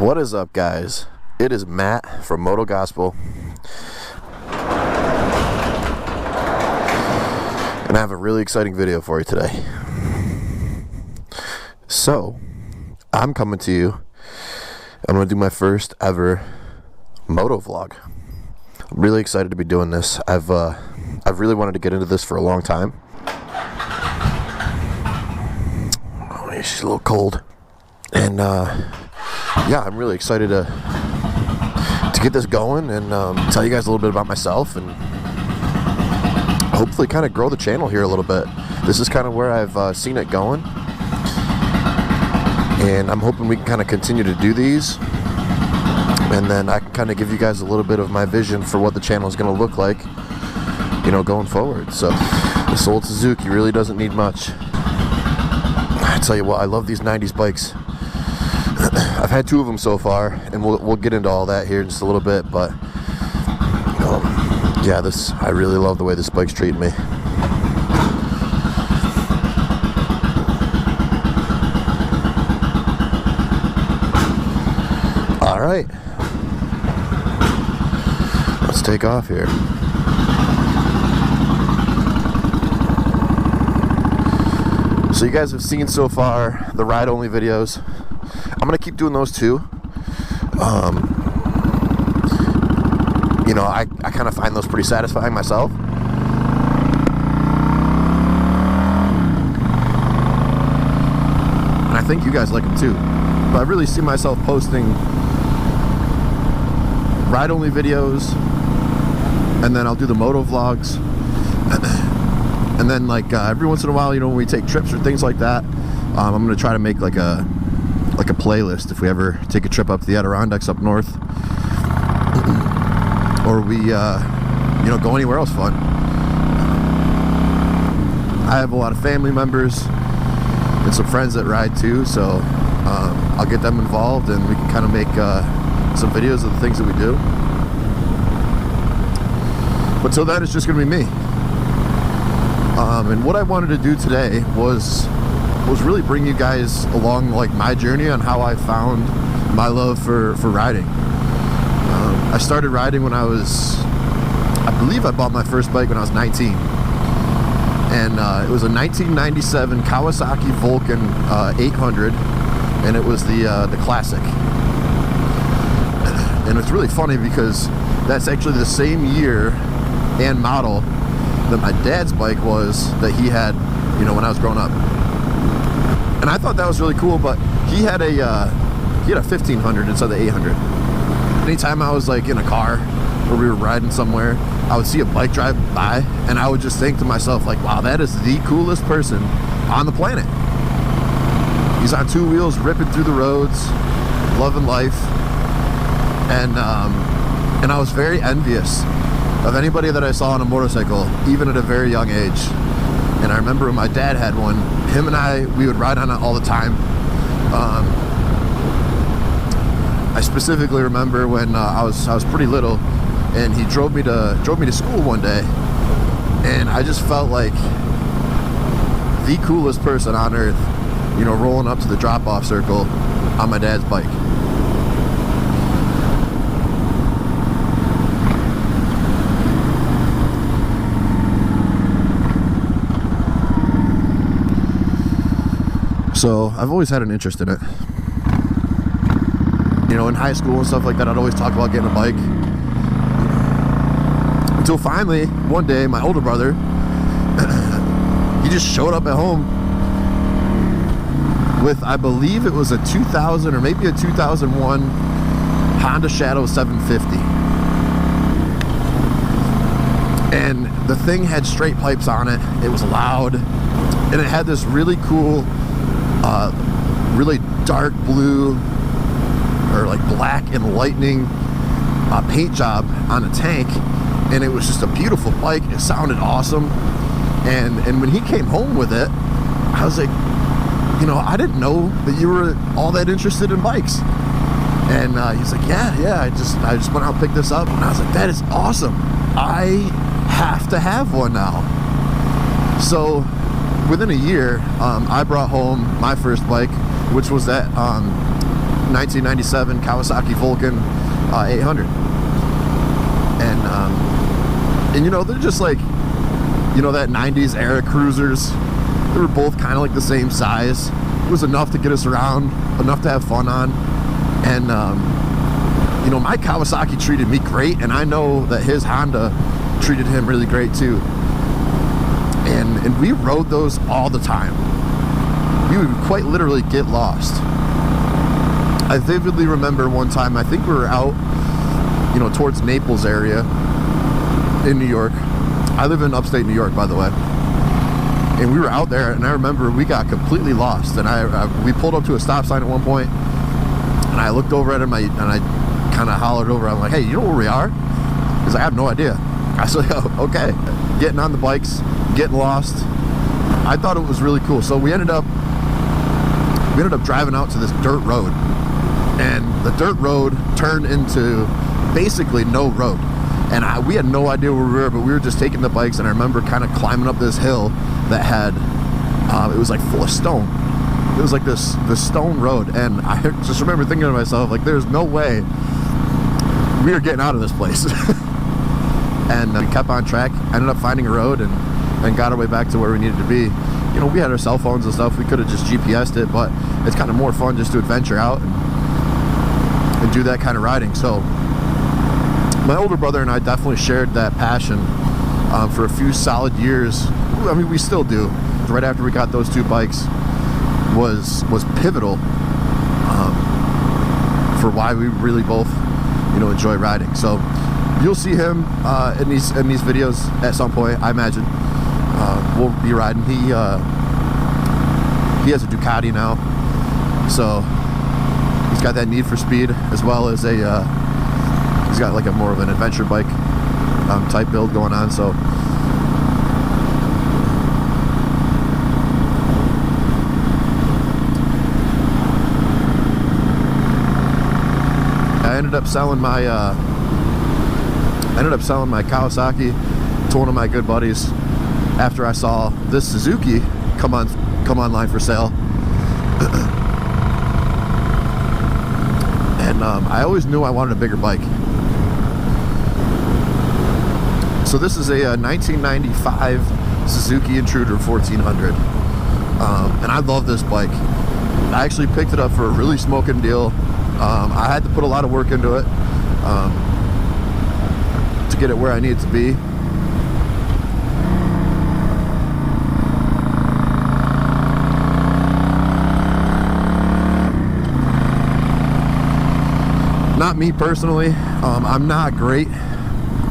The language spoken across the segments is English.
What is up, guys? It is Matt from Moto Gospel, and I have a really exciting video for you today. So, I'm coming to you. I'm going to do my first ever moto vlog. I'm really excited to be doing this. I've really wanted to get into this for a long time. Oh, she's a little cold. And yeah, I'm really excited to get this going and tell you guys a little bit about myself and hopefully kind of grow the channel here a little bit. This is kind of where I've seen it going, and I'm hoping we can kind of continue to do these, and then I can kind of give you guys a little bit of my vision for what the channel is going to look like, you know, going forward. So this old Suzuki really doesn't need much. I tell you what, I love these 90s bikes. I've had two of them so far, and we'll get into all that here in just a little bit, but yeah, I really love the way this bike's treating me. All right, let's take off here. So you guys have seen so far the ride-only videos. I'm gonna keep doing those too. You know, I kind of find those pretty satisfying myself. And I think you guys like them too. But I really see myself posting ride-only videos, and then I'll do the moto vlogs. And then like every once in a while, you know, when we take trips or things like that, I'm gonna try to make like a playlist if we ever take a trip up to the Adirondacks up north, or we you know, go anywhere else fun. I have a lot of family members and some friends that ride too, so I'll get them involved and we can kind of make some videos of the things that we do. But till then, it's just gonna be me. And what I wanted to do today was really bring you guys along like my journey on how I found my love for riding. I started riding when I believe I bought my first bike when I was 19. And it was a 1997 Kawasaki Vulcan 800, and it was the classic. And it's really funny because that's actually the same year and model that my dad's bike was that he had, you know, when I was growing up. And I thought that was really cool, but he had a 1500 instead of the 800. Anytime I was like in a car or we were riding somewhere, I would see a bike drive by and I would just think to myself like, wow, that is the coolest person on the planet. He's on two wheels ripping through the roads, loving life. And I was very envious of anybody that I saw on a motorcycle, even at a very young age. And I remember when my dad had one, him and we would ride on it all the time. I specifically remember when I was pretty little, and he drove me to school one day, and I just felt like the coolest person on earth, you know, rolling up to the drop-off circle on my dad's bike. So I've always had an interest in it. You know, in high school and stuff like that, I'd always talk about getting a bike. Until finally, one day, my older brother, he just showed up at home with, I believe it was a 2000 or maybe a 2001 Honda Shadow 750. And the thing had straight pipes on it. It was loud. And it had this really cool, really dark blue or like black and lightning paint job on the tank, and it was just a beautiful bike. It sounded awesome, and when he came home with it, I was like, you know, I didn't know that you were all that interested in bikes. And he's like, yeah, I just went out and picked this up, and I was like, that is awesome. I have to have one now. So within a year, I brought home my first bike, which was that 1997 Kawasaki Vulcan 800. And you know, they're just like, you know, that 90s era cruisers. They were both kind of like the same size. It was enough to get us around, enough to have fun on. And you know, my Kawasaki treated me great, and I know that his Honda treated him really great too. And we rode those all the time. We would quite literally get lost. I vividly remember one time, I think we were out, you know, towards Naples area in New York. I live in upstate New York, by the way. And we were out there, and I remember we got completely lost. And we pulled up to a stop sign at one point, and I looked over at him, and I kind of hollered over. I'm like, "Hey, you know where we are?" Because I have no idea. I said, "Oh, okay." Getting on the bikes, getting lost. I thought it was really cool. So we ended up driving out to this dirt road, and the dirt road turned into basically no road. And we had no idea where we were, but we were just taking the bikes, and I remember kind of climbing up this hill that had, it was like full of stone. It was like this stone road, and I just remember thinking to myself, like, there's no way we are getting out of this place. And we kept on track, ended up finding a road, and got our way back to where we needed to be. You know, we had our cell phones and stuff. We could have just GPS'd it, but it's kind of more fun just to adventure out and do that kind of riding. So my older brother and I definitely shared that passion for a few solid years. I mean, we still do. Right after we got those two bikes was pivotal for why we really both, you know, enjoy riding. So you'll see him in these videos at some point, I imagine. We'll be riding. He has a Ducati now, so he's got that need for speed, as well as he's got like a more of an adventure bike type build going on. So I ended up selling my Kawasaki to one of my good buddies after I saw this Suzuki come online for sale. And I always knew I wanted a bigger bike. So this is a 1995 Suzuki Intruder 1400. And I love this bike. I actually picked it up for a really smoking deal. I had to put a lot of work into it to get it where I need it to be. Not me personally. I'm not great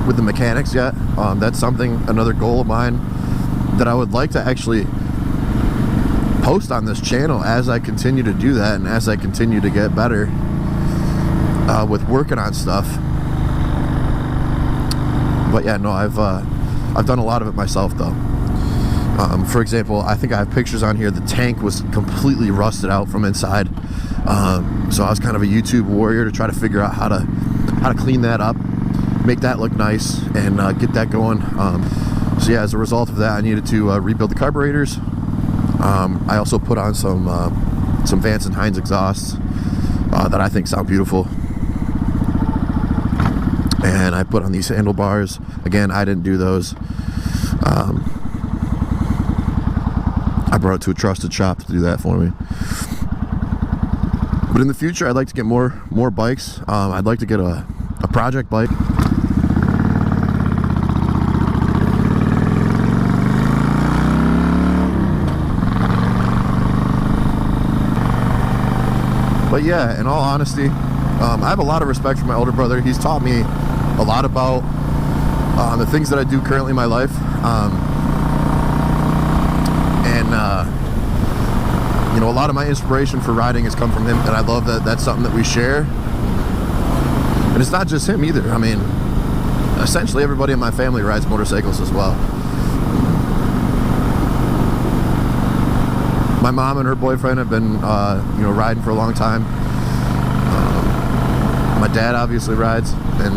with the mechanics yet. That's another goal of mine that I would like to actually post on this channel as I continue to do that, and as I continue to get better with working on stuff. But yeah, no, I've done a lot of it myself though. For example, I think I have pictures on here. The tank was completely rusted out from inside. So I was kind of a YouTube warrior to try to figure out how to clean that up, make that look nice, and get that going. So yeah, as a result of that, I needed to rebuild the carburetors. I also put on some Vance & Hines exhausts that I think sound beautiful. And I put on these handlebars. Again, I didn't do those. I brought it to a trusted shop to do that for me. But in the future, I'd like to get more bikes. I'd like to get a project bike. But yeah, in all honesty, I have a lot of respect for my older brother. He's taught me a lot about the things that I do currently in my life. You know, a lot of my inspiration for riding has come from him, and I love that that's something that we share. And it's not just him either. I mean, essentially everybody in my family rides motorcycles as well. My mom and her boyfriend have been, you know, riding for a long time. My dad obviously rides, and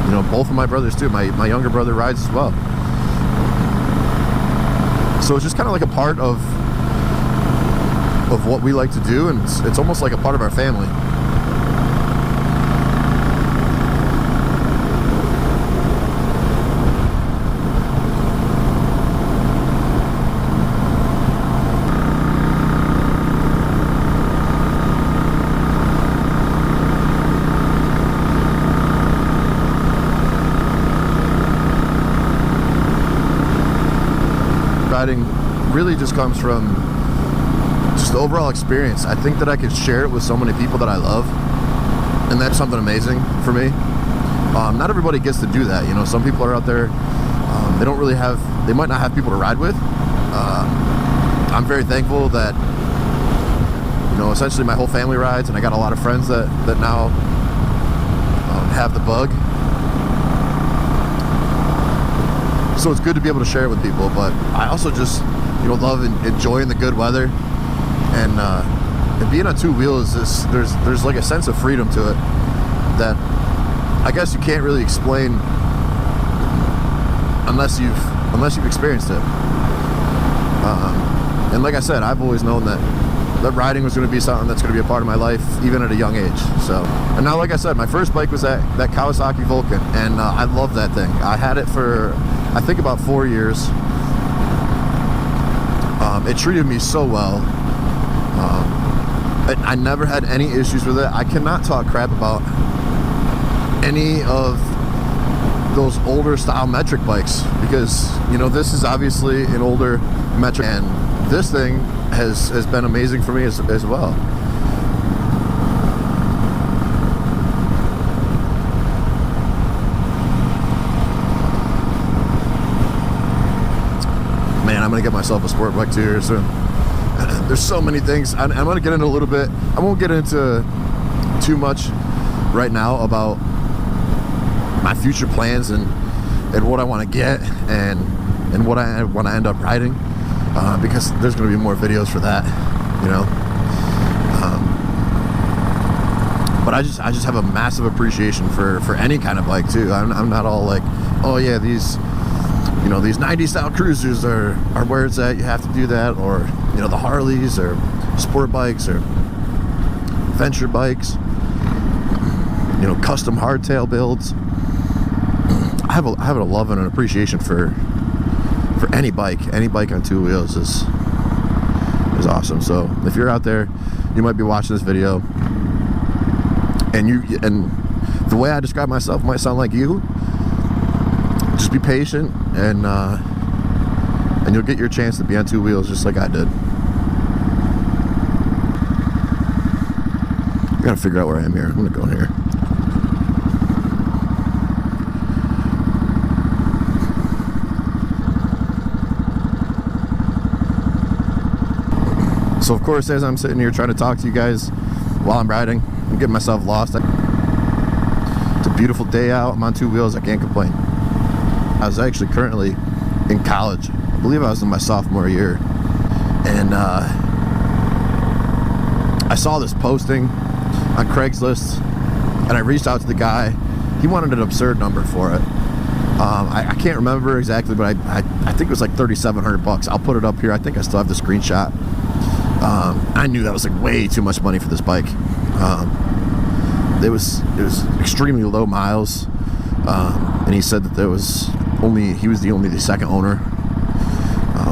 you know, both of my brothers too. My younger brother rides as well. So it's just kind of like a part of of what we like to do, and it's almost like a part of our family. Riding really just comes from just the overall experience. I think that I could share it with so many people that I love, and that's something amazing for me. Not everybody gets to do that, you know. Some people are out there, they might not have people to ride with. I'm very thankful that, you know, essentially my whole family rides, and I got a lot of friends that now have the bug. So it's good to be able to share it with people, but I also just, you know, love enjoying the good weather, and being on two wheels is there's like a sense of freedom to it that I guess you can't really explain unless you've experienced it. And like I said, I've always known that riding was going to be something that's going to be a part of my life, even at a young age. So, and now, like I said, my first bike was that Kawasaki Vulcan, and I love that thing. I had it for, I think, about 4 years. It treated me so well. I never had any issues with it. I cannot talk crap about any of those older style metric bikes, because, you know, this is obviously an older metric, and this thing has been amazing for me as well. Man, I'm gonna get myself a sport bike too here soon. There's so many things. I'm gonna get into a little bit. I won't get into too much right now about my future plans and what I want to get and what I want to end up riding, because there's going to be more videos for that, you know. But I just have a massive appreciation for any kind of bike too. I'm not all like, oh yeah, these, you know, these 90 style cruisers are where it's at, you have to do that, or, you know, the Harleys or sport bikes or venture bikes, you know, custom hardtail builds. I have a love and an appreciation for any bike on two wheels is awesome. So if you're out there, you might be watching this video, and the way I describe myself might sound like you. Just be patient, and you'll get your chance to be on two wheels just like I did. I gotta figure out where I am here. I'm gonna go in here. So of course, as I'm sitting here trying to talk to you guys while I'm riding, I'm getting myself lost. It's a beautiful day out. I'm on two wheels. I can't complain. I was actually currently in college. I believe I was in my sophomore year, and I saw this posting on Craigslist, and I reached out to the guy. He wanted an absurd number for it. I can't remember exactly, but I think it was like $3,700. I'll put it up here. I think I still have the screenshot. I knew that was like way too much money for this bike. It was extremely low miles, and he said that he was the second owner,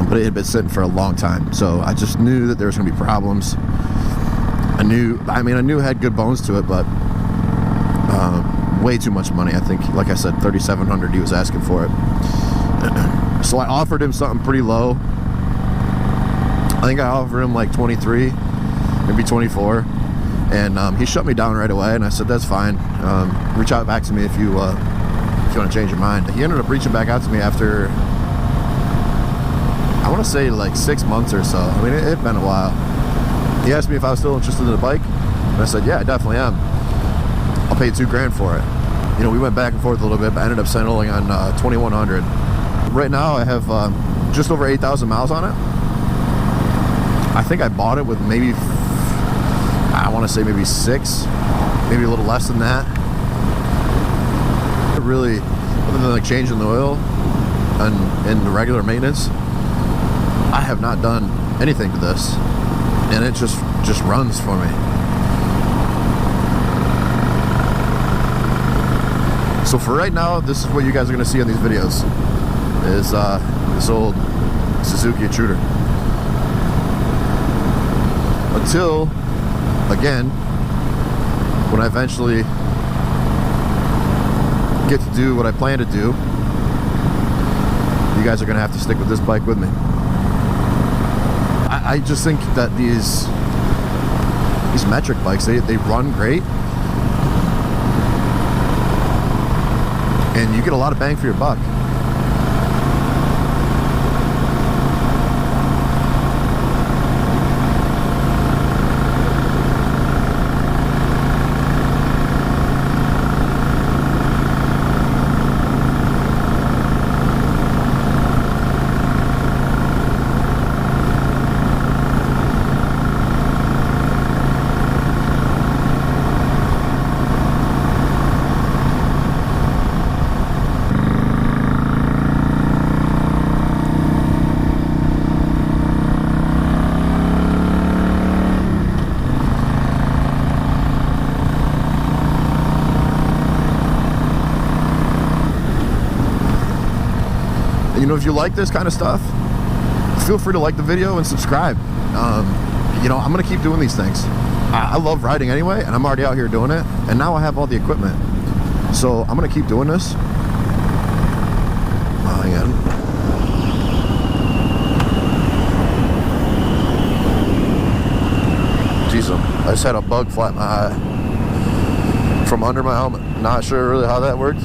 but it had been sitting for a long time. So I just knew that there was going to be problems. I knew it had good bones to it, but way too much money. I think, like I said, $3,700 he was asking for it. So I offered him something pretty low. I think I offered him like 23, maybe 24, and he shut me down right away. And I said, that's fine. Reach out back to me if you want to change your mind. He ended up reaching back out to me after, I want to say, like 6 months or so. I mean, it had been a while. He asked me if I was still interested in the bike, and I said, yeah, I definitely am. I'll pay $2,000 for it. You know, we went back and forth a little bit, but I ended up settling on $2,100. Right now, I have just over 8,000 miles on it. I think I bought it with maybe, I want to say maybe 6, maybe a little less than that. Really, other than like changing the oil and the regular maintenance, I have not done anything to this and it just runs for me. So for right now, this is what you guys are going to see on these videos, is this old Suzuki Intruder. Until, again, when I eventually get to do what I plan to do, you guys are going to have to stick with this bike with me. I just think that these metric bikes, they run great, and you get a lot of bang for your buck. You know, if you like this kind of stuff, feel free to like the video and subscribe. You know, I'm gonna keep doing these things. I love riding anyway, and I'm already out here doing it, and now I have all the equipment, so I'm gonna keep doing this. Oh, hang on. Jeez, I just had a bug fly in my eye from under my helmet. Not sure really how that worked,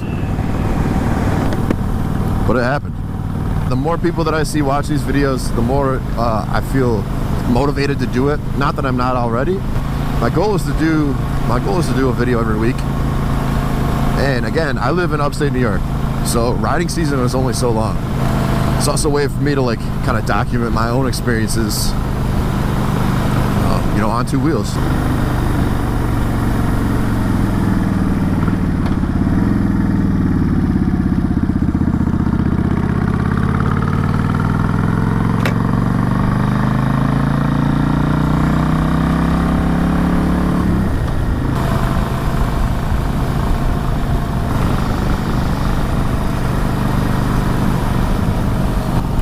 but it happened. The more people that I see watch these videos, the more I feel motivated to do it. Not that I'm not already. My goal is to do a video every week. And again, I live in upstate New York, so riding season is only so long. It's also a way for me to like kind of document my own experiences, you know, on two wheels.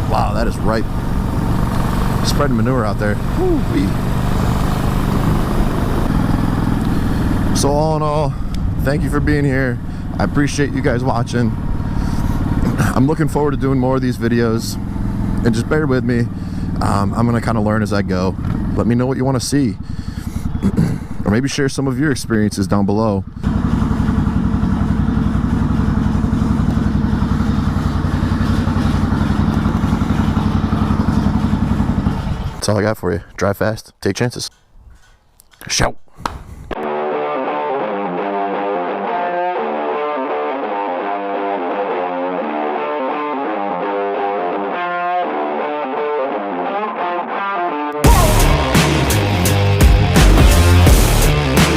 Wow, that is ripe. Spreading manure out there. Woo-wee. So all in all, thank you for being here. I appreciate you guys watching. I'm looking forward to doing more of these videos, and just bear with me. I'm gonna kind of learn as I go. Let me know what you want to see, or maybe share some of your experiences down below. That's all I got for you. Drive fast, take chances. Shout.